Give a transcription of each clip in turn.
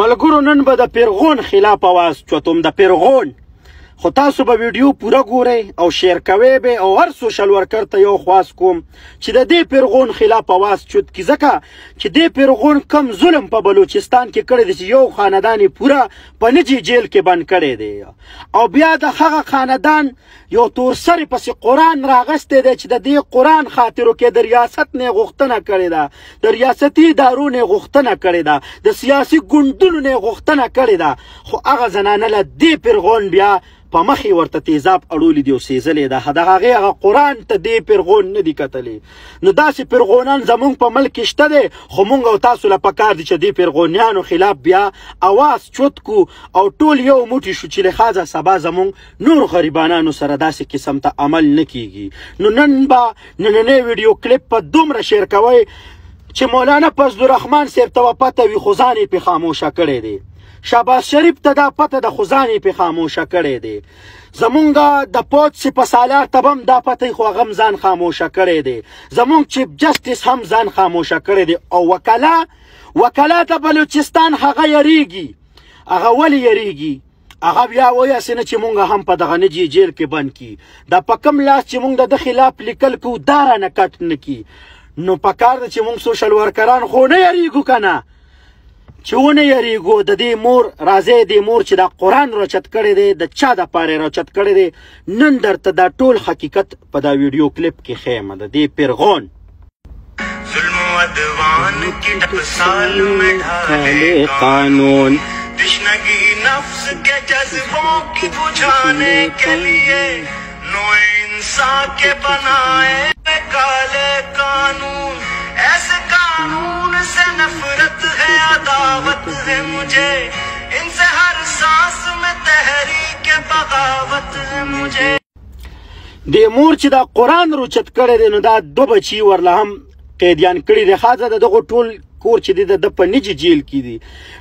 ملګرو نن به د پیرغون خلاف اواز چوتم د پیرغون خو تاسو به ویډیو پوره ګورئ او شیر کوئ به او هر سوشل ورکر ته یو خواست کوم چې د دې پیرغون خلاف اواز چوت کی ځکه چې دې پیرغون کم ظلم په بلوچستان کې کړی دی چې یو خاندان یې پوره په نجي جیل کې بند کړی دی او بیا د هغه خاندان یو تورسرې پسې قرآن راغستی دی چې د دې قرآن خاطرو کې د ریاست نه غوښتنه کړې ده د ریاستي ادارو نه غوښتنه کړې ده د سیاسي ګوندونو نه غوښتنه کړې ده خو هغه زنانه له دې پیرغون بیا په مخې ورته تیزاب اړولی دی او سیزلی ده د هغې هغه قرآن ته دې پیرغون نه دي کتلی نو داسې پیرغونان زمونږ په ملک کې شته دی خو مونږ او تاسو له پکار دي چې دې پیرغونیانو خلاف بیا اواز چوت کو او ټول یو موټی شو چې لخاځه سبا زمونږ نور غریبانانو سره داسې قسم ته عمل نه کیږي نو نن به نننی ویډیو کلیپ په دومره شیر کوئ چې مولانا فضل الرحمن صاحب ته پته وي خو ځان یې پې خاموشه کړی دی شهباز شریف ته دا پته د خو ځان یې پې خاموشه کړی دی زمونږ د پوت سپه سالار ته به هم دا پته خو هغه هم ځان خاموشه کړی دی زمونږ چیف جسټس هم ځان خاموشه کړی دی او وکلا د بلوچستان هغه یریږي هغه ولې یریږي هغه بیا وایاسې نه چې مونږ هم په دغه نجي جیل کې بند کي دا په کوم لاس چې مونږ د ده خلاف لیکل کوو دا رانه کټ نه کي نو پکار ده چې مونږ سوشل ورکران خو نه یریږو که نه چې ونه یریږو د دې مور راځئ دې مور چې دا قرآن راچت کړی دی د چا دپاره یې راچت کړی دی نن درته دا ټول حقیقت په دا ویډیو کلیپ کې ښیم د دې پیرغون ظلم و عدوان کی ٹکسال میں ڈھالے قانون تشنگی نفس کے جذبوں کی بجھانے کے لیے نو انسان کے بنائے کالے قانون ایسے قانون سے نفرت ہے عداوت ہے مجھے ان سے ہر سانس میں تحریک بغاوت ہے مجھے د مور چې دا قرآن روچت کړی دی نو دا دو بچي ورله هم قیدیان کړي دی ښځه د دغو ټول کور چې دی د په نجي جیل کې دي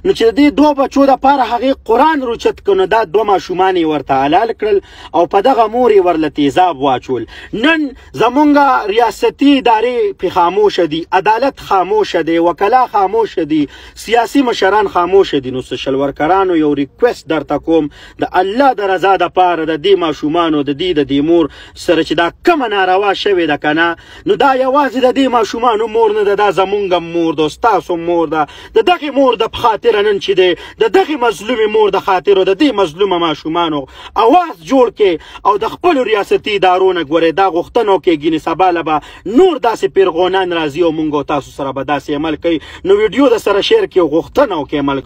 نو چې د دې دوه بچو دپاره هغې قرآن روچت کړ نو دا دوه ماشومان یې ورته حلال کړل او په دغه مور یې ورله تیزاب واچول نن زمونږ ریاستي ادارې پې خاموشه دي عدالت خاموشه دی وکلا خاموشه دي سیاسي مشران خاموشه دي نو سوشل ورکرانو یو ریکویسټ درته کوم د الله د رضا دپاره د دې ماشومانو د دې مور سره چې دا کومه ناروا شوې ده که نه نو دا یوازې د دې ماشومانو مور نه ده دا زمونږ مور ده تاسو مور ده د دغې مور د خاطره نن چې دی د دغې مظلومې مور د خاطرو د دې مظلومه ماشومانو اواز جوړ کې او د خپلو ریاستي ادارو نه ګورئ دا غوښتنه وکړئ ګینې سبا له به نور داسې پیرغونان راځي او مونږ او تاسو سره به داسې عمل کوي نو ویډیو د سره شیر کړئ او غوښتنه وکړئ عمل